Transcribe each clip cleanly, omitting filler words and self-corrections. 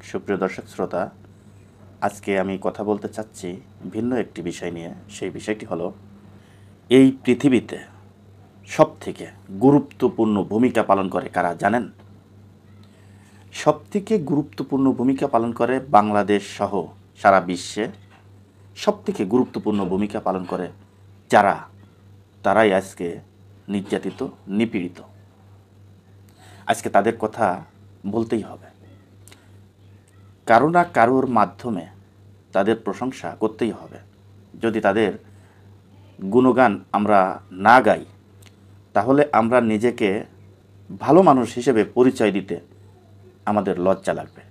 সুপ্রিয় দর্শক শ্রোতা, আজকে আমি কথা বলতে চাচ্ছি ভিন্ন একটি বিষয় নিয়ে। সেই বিষয়টি হলো, এই পৃথিবীতে সবথেকে গুরুত্বপূর্ণ ভূমিকা পালন করে কারা জানেন? সবথেকে গুরুত্বপূর্ণ ভূমিকা পালন করে বাংলাদেশ সহ সারা বিশ্বে সবথেকে গুরুত্বপূর্ণ ভূমিকা পালন করে যারা, তারাই আজকে নির্যাতিত, নিপীড়িত। আজকে তাদের কথা বলতেই হবে। কারো না কারোর মাধ্যমে তাদের প্রশংসা করতেই হবে। যদি তাদের গুণগান আমরা না গাই, তাহলে আমরা নিজেকে ভালো মানুষ হিসেবে পরিচয় দিতে আমাদের লজ্জা লাগবে।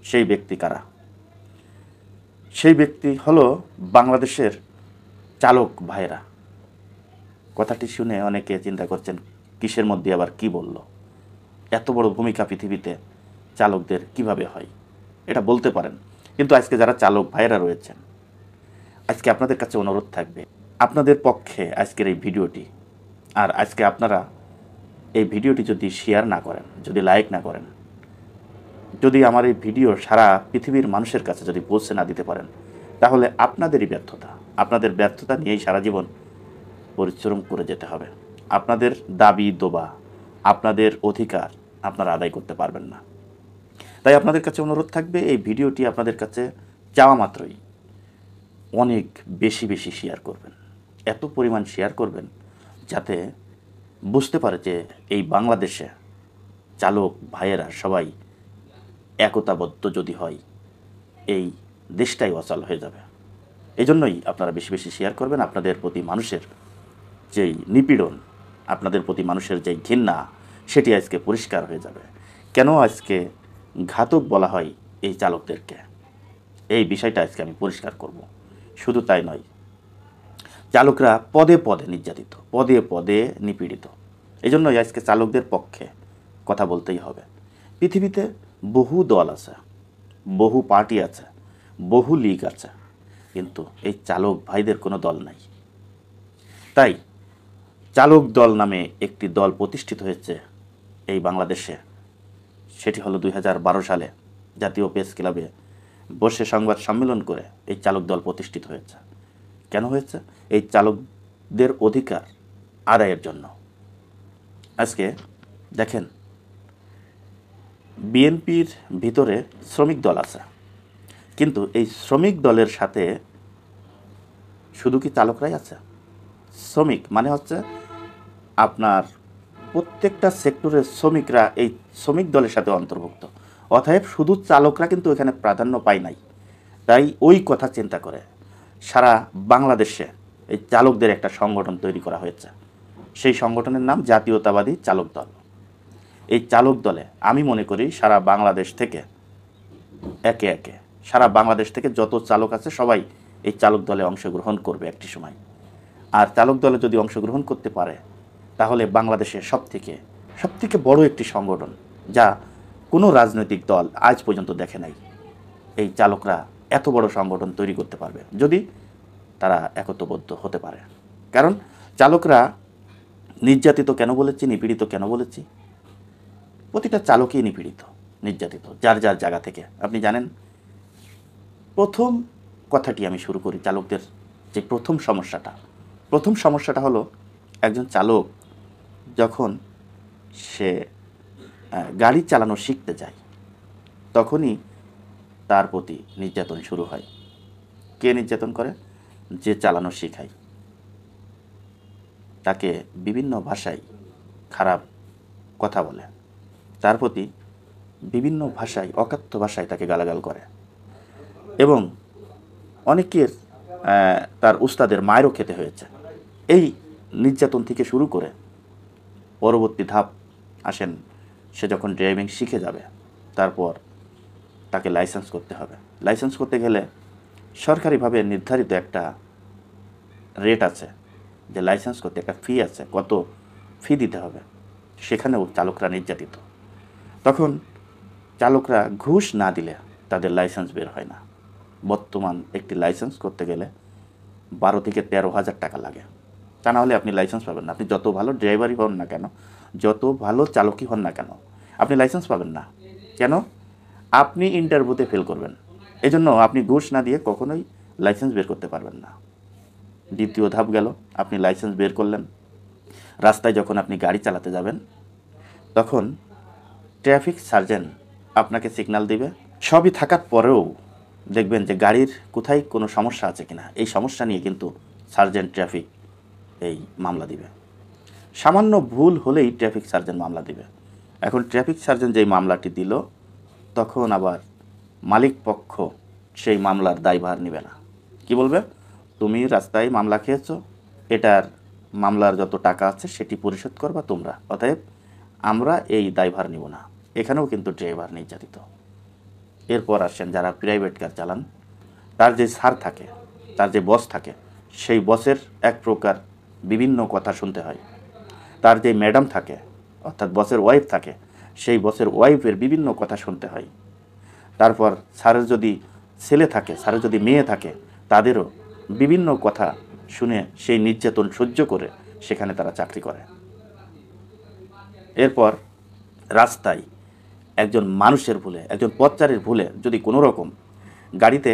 সেই ব্যক্তি কারা? সেই ব্যক্তি হলো বাংলাদেশের চালক ভাইরা। কথাটি শুনে অনেকে চিন্তা করছেন, কিসের মধ্যে আবার কি বলল? এত বড় ভূমিকা পৃথিবীতে চালকদের কিভাবে হয়, এটা বলতে পারেন। কিন্তু আজকে যারা চালক ভাইরা রয়েছেন, আজকে আপনাদের কাছে অনুরোধ থাকবে, আপনাদের পক্ষে আজকের এই ভিডিওটি, আর আজকে আপনারা এই ভিডিওটি যদি শেয়ার না করেন, যদি লাইক না করেন, যদি আমার এই ভিডিও সারা পৃথিবীর মানুষের কাছে যদি পৌঁছে না দিতে পারেন, তাহলে আপনাদেরই ব্যর্থতা। আপনাদের ব্যর্থতা নিয়েই সারা জীবন পরিশ্রম করে যেতে হবে। আপনাদের দাবি দোবা, আপনাদের অধিকার আপনারা আদায় করতে পারবেন না। তাই আপনাদের কাছে অনুরোধ থাকবে, এই ভিডিওটি আপনাদের কাছে চাওয়া মাত্রই অনেক বেশি বেশি শেয়ার করবেন। এত পরিমাণ শেয়ার করবেন যাতে বুঝতে পারে যে এই বাংলাদেশে চালক ভাইয়েরা সবাই একতাবদ্ধ যদি হয়, এই দেশটাই অচল হয়ে যাবে। এই জন্যই আপনারা বেশি বেশি শেয়ার করবেন। আপনাদের প্রতি মানুষের যেই নিপীড়ন, আপনাদের প্রতি মানুষের যেই ঘৃণা, সেটি আজকে পরিষ্কার হয়ে যাবে। কেন আজকে ঘাতক বলা হয় এই চালকদেরকে, এই বিষয়টা আজকে আমি পরিষ্কার করব। শুধু তাই নয়, চালকরা পদে পদে নির্যাতিত, পদে পদে নিপীড়িত। এই জন্যই আজকে চালকদের পক্ষে কথা বলতেই হবে। পৃথিবীতে বহু দল আছে, বহু পার্টি আছে, বহু লীগ আছে, কিন্তু এই চালক ভাইদের কোনো দল নাই। তাই চালক দল নামে একটি দল প্রতিষ্ঠিত হয়েছে এই বাংলাদেশে। সেটি হলো 2012 সালে জাতীয় প্রেস ক্লাবে বসে সংবাদ সম্মেলন করে এই চালক দল প্রতিষ্ঠিত হয়েছে। কেন হয়েছে? এই চালকদের অধিকার আদায়ের জন্য। আজকে দেখেন, বিএনপির ভিতরে শ্রমিক দল আছে, কিন্তু এই শ্রমিক দলের সাথে শুধু কি চালকরাই আছে? শ্রমিক মানে হচ্ছে আপনার প্রত্যেকটা সেক্টরের শ্রমিকরা এই শ্রমিক দলের সাথে অন্তর্ভুক্ত। অতএব শুধু চালকরা কিন্তু এখানে প্রাধান্য পায় নাই। তাই ওই কথা চিন্তা করে সারা বাংলাদেশে এই চালকদের একটা সংগঠন তৈরি করা হয়েছে। সেই সংগঠনের নাম জাতীয়তাবাদী চালক দল। এই চালক দলে আমি মনে করি সারা বাংলাদেশ থেকে একে একে সারা বাংলাদেশ থেকে যত চালক আছে সবাই এই চালক দলে অংশগ্রহণ করবে একটি সময়। আর চালক দলে যদি অংশগ্রহণ করতে পারে, তাহলে বাংলাদেশের সবথেকে বড় একটি সংগঠন, যা কোনো রাজনৈতিক দল আজ পর্যন্ত দেখে নাই। এই চালকরা এত বড় সংগঠন তৈরি করতে পারবে যদি তারা একতাবদ্ধ হতে পারে। কারণ চালকরা নির্যাতিত কেন বলেছি, নিপীড়িত কেন বলেছি? প্রতিটা চালকই নিপীড়িত, নির্যাতিত, যার যার জায়গা থেকে। আপনি জানেন, প্রথম কথাটি আমি শুরু করি চালকদের যে প্রথম সমস্যাটা হলো, একজন চালক যখন সে গাড়ি চালানো শিখতে যায়, তখনই তার প্রতি নির্যাতন শুরু হয়। কে নির্যাতন করে? যে চালানো শেখায়। তাকে বিভিন্ন ভাষায় খারাপ কথা বলে, তার প্রতি বিভিন্ন ভাষায়, অকাথ্য ভাষায় তাকে গালাগাল করে, এবং অনেকের তার উস্তাদের মায়েরও খেতে হয়েছে। এই নির্যাতন থেকে শুরু করে পরবর্তী ধাপ আসেন, সে যখন ড্রাইভিং শিখে যাবে, তারপর তাকে লাইসেন্স করতে হবে। লাইসেন্স করতে গেলে সরকারিভাবে নির্ধারিত একটা রেট আছে, যে লাইসেন্স করতে একটা ফি আছে, কত ফি দিতে হবে। সেখানেও চালকরা নির্যাতিত। তখন চালকরা ঘুষ না দিলে তাদের লাইসেন্স বের হয় না। বর্তমান একটি লাইসেন্স করতে গেলে 12 থেকে 13,000 টাকা লাগে। তা না হলে আপনি লাইসেন্স পাবেন না। আপনি যত ভালো ড্রাইভারই হন না কেন, যত ভালো চালকই হন না কেন, আপনি লাইসেন্স পাবেন না। কেন? আপনি ইন্টারভিউতে ফেল করবেন। এজন্য আপনি ঘুষ না দিয়ে কখনোই লাইসেন্স বের করতে পারবেন না। দ্বিতীয় ধাপ গেল, আপনি লাইসেন্স বের করলেন, রাস্তায় যখন আপনি গাড়ি চালাতে যাবেন তখন ট্রাফিক সার্জেন্ট আপনাকে সিগন্যাল দিবে। সবই থাকার পরেও দেখবেন যে গাড়ির কোথায় কোনো সমস্যা আছে কিনা, এই সমস্যা নিয়ে কিন্তু সার্জেন্ট ট্রাফিক এই মামলা দিবে। সামান্য ভুল হলেই ট্রাফিক সার্জেন্ট মামলা দিবে। এখন ট্রাফিক সার্জেন্ট যেই মামলাটি দিল, তখন আবার মালিক পক্ষ সেই মামলার দায়ভার নেবে না। কি বলবে? তুমি রাস্তায় মামলা খেয়েছো, এটার মামলার যত টাকা আছে সেটি পরিশোধ করবা তোমরা, অতএব আমরা এই দায়ভার নিব না। এখানেও কিন্তু ড্রাইভার নির্যাতিত। এরপর আসেন যারা প্রাইভেট কার চালান, তার যে স্যার থাকে, তার যে বস থাকে, সেই বসের এক প্রকার বিভিন্ন কথা শুনতে হয়। তার যে ম্যাডাম থাকে অর্থাৎ বসের ওয়াইফ থাকে, সেই বসের ওয়াইফের বিভিন্ন কথা শুনতে হয়। তারপর স্যারের যদি ছেলে থাকে, স্যারের যদি মেয়ে থাকে, তাদেরও বিভিন্ন কথা শুনে সেই নির্যাতন সহ্য করে সেখানে তারা চাকরি করে। এরপর রাস্তায় একজন মানুষের ভুলে, একজন পথচারীর ভুলে যদি কোনো রকম গাড়িতে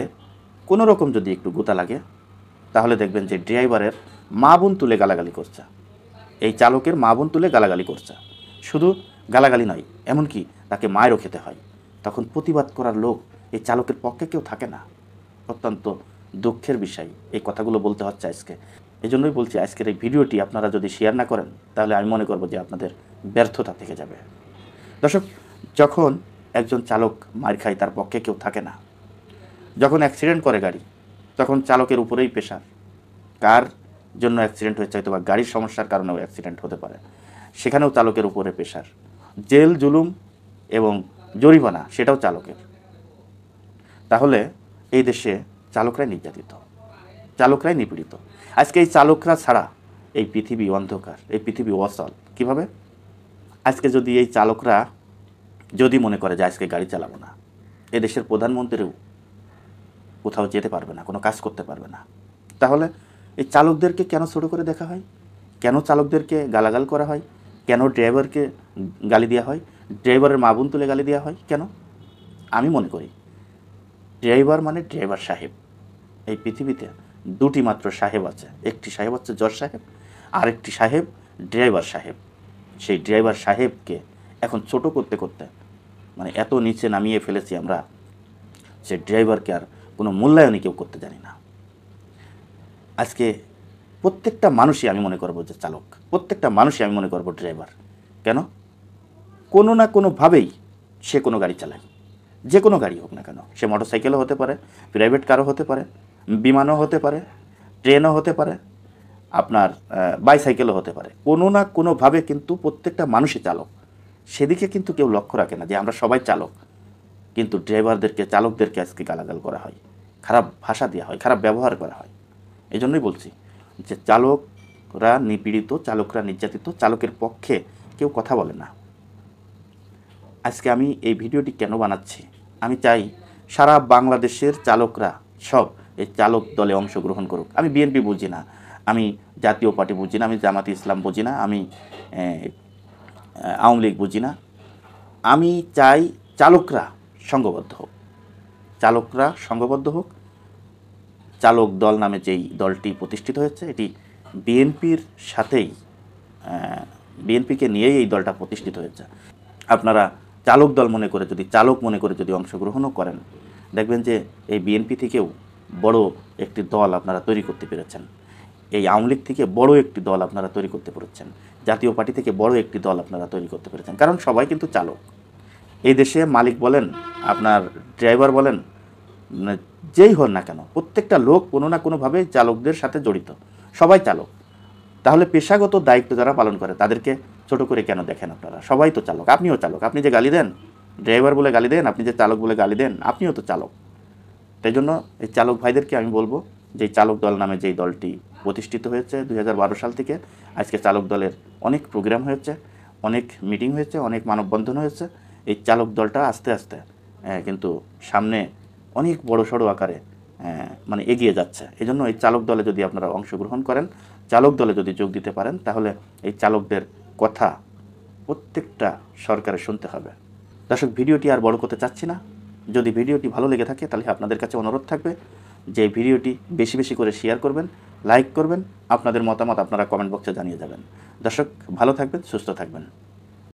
কোনো রকম যদি একটু গোতা লাগে, তাহলে দেখবেন যে ড্রাইভারের মা বোন তুলে গালাগালি করছে, এই চালকের মা বোন তুলে গালাগালি করছে। শুধু গালাগালি নয়, এমনকি তাকে মায়েরও খেতে হয়। তখন প্রতিবাদ করার লোক এই চালকের পক্ষে কেউ থাকে না। অত্যন্ত দুঃখের বিষয়, এই কথাগুলো বলতে হচ্ছে আজকে। এই জন্যই বলছি, আজকের এই ভিডিওটি আপনারা যদি শেয়ার না করেন তাহলে আমি মনে করব যে আপনাদের ব্যর্থতা থেকে যাবে। দর্শক, যখন একজন চালক মার খায় তার পক্ষে কেউ থাকে না। যখন অ্যাক্সিডেন্ট করে গাড়ি, তখন চালকের উপরেই প্রেশার। কার জন্য অ্যাক্সিডেন্ট হয়েছে, হয়তো বা গাড়ির সমস্যার কারণেও অ্যাক্সিডেন্ট হতে পারে, সেখানেও চালকের উপরে প্রেশার। জেল জুলুম এবং জরিমানা সেটাও চালকের। তাহলে এই দেশে চালকরাই নির্যাতিত, চালকরাই নিপীড়িত। আজকে এই চালকরা ছাড়া এই পৃথিবী অন্ধকার, এই পৃথিবী অচল। কীভাবে? আজকে যদি এই চালকরা যদি মনে করে যে আজকে গাড়ি চালাবো না, এদেশের প্রধানমন্ত্রীও কোথাও যেতে পারবে না, কোনো কাজ করতে পারবে না। তাহলে এই চালকদেরকে কেন ছোটো করে দেখা হয়? কেন চালকদেরকে গালাগাল করা হয়? কেন ড্রাইভারকে গালি দেওয়া হয়? ড্রাইভারের মা বোন তুলে গালি দেওয়া হয় কেন? আমি মনে করি ড্রাইভার মানে ড্রাইভার সাহেব। এই পৃথিবীতে দুটি মাত্র সাহেব আছে, একটি সাহেব হচ্ছে জজ সাহেব, আর একটি সাহেব ড্রাইভার সাহেব। সেই ড্রাইভার সাহেবকে এখন ছোট করতে করতে মানে এত নিচে নামিয়ে ফেলেছি আমরা, সে ড্রাইভারকে আর কোনো মূল্যায়নই কেউ করতে জানি না। আজকে প্রত্যেকটা মানুষই আমি মনে করব যে চালক, প্রত্যেকটা মানুষই আমি মনে করব ড্রাইভার। কেন? কোনো না কোনোভাবেই সে কোনো গাড়ি চালায়, যে কোনো গাড়ি হোক না কেন, সে মোটরসাইকেলও হতে পারে, প্রাইভেট কারও হতে পারে, বিমানও হতে পারে, ট্রেনও হতে পারে, আপনার বাইসাইকেলও হতে পারে। কোনো না কোনোভাবে কিন্তু প্রত্যেকটা মানুষই চালক। সেদিকে কিন্তু কেউ লক্ষ্য রাখে না যে আমরা সবাই চালক। কিন্তু ড্রাইভারদেরকে, চালকদেরকে আজকে গালাগাল করা হয়, খারাপ ভাষা দেওয়া হয়, খারাপ ব্যবহার করা হয়। এই জন্যই বলছি যে চালকরা নিপীড়িত, চালকরা নির্যাতিত, চালকের পক্ষে কেউ কথা বলে না। আজকে আমি এই ভিডিওটি কেন বানাচ্ছি? আমি চাই সারা বাংলাদেশের চালকরা সব এই চালক দলে অংশগ্রহণ করুক। আমি বিএনপি বুঝি না, আমি জাতীয় পার্টি বুঝি না, আমি জামাতে ইসলাম বুঝি না, আমি আওয়ামী লীগ বুঝি না। আমি চাই চালকরা সংঘবদ্ধ হোক, চালকরা সংঘবদ্ধ হোক। চালক দল নামে যেই দলটি প্রতিষ্ঠিত হয়েছে, এটি বিএনপির সাথেই, বিএনপিকে নিয়েই এই দলটা প্রতিষ্ঠিত হয়েছে। আপনারা চালক দল মনে করে যদি, চালক মনে করে যদি অংশগ্রহণও করেন, দেখবেন যে এই বিএনপি থেকেও বড় একটি দল আপনারা তৈরি করতে পেরেছেন, এই আওয়ামী লীগ থেকে বড় একটি দল আপনারা তৈরি করতে পেরেছেন, জাতীয় পার্টি থেকে বড় একটি দল আপনারা তৈরি করতে পেরেছেন। কারণ সবাই কিন্তু চালক। এই দেশে মালিক বলেন, আপনার ড্রাইভার বলেন, যেই হন না কেন, প্রত্যেকটা লোক কোনো না কোনোভাবে চালকদের সাথে জড়িত, সবাই চালক। তাহলে পেশাগত দায়িত্ব যারা পালন করে তাদেরকে ছোট করে কেন দেখেন আপনারা? সবাই তো চালক, আপনিও চালক। আপনি যে গালি দেন, ড্রাইভার বলে গালি দেন, আপনি যে চালক বলে গালি দেন, আপনিও তো চালক। তাই জন্য এই চালক ভাইদেরকে আমি বলবো যে চালক দল নামে যেই দলটি প্রতিষ্ঠিত হয়েছে 2012 সাল থেকে, আজকে চালক দলের অনেক প্রোগ্রাম হয়েছে, অনেক মিটিং হয়েছে, অনেক মানববন্ধন হয়েছে। এই চালক দলটা আস্তে আস্তে কিন্তু সামনে অনেক বড় সড়ো আকারে মানে এগিয়ে যাচ্ছে। এই জন্য এই চালক দলে যদি আপনারা অংশগ্রহণ করেন, চালক দলে যদি যোগ দিতে পারেন, তাহলে এই চালকদের কথা প্রত্যেকটা সরকারের শুনতে হবে। দর্শক, ভিডিওটি আর বড় করতে চাচ্ছি না, যদি ভিডিওটি ভালো লেগে থাকে তাহলে আপনাদের কাছে অনুরোধ থাকবে যে ভিডিওটি বেশি বেশি করে শেয়ার করবেন, লাইক করবেন, আপনাদের মতামত আপনারা কমেন্ট বক্সে জানিয়ে যাবেন। দর্শক, ভালো থাকবেন, সুস্থ থাকবেন।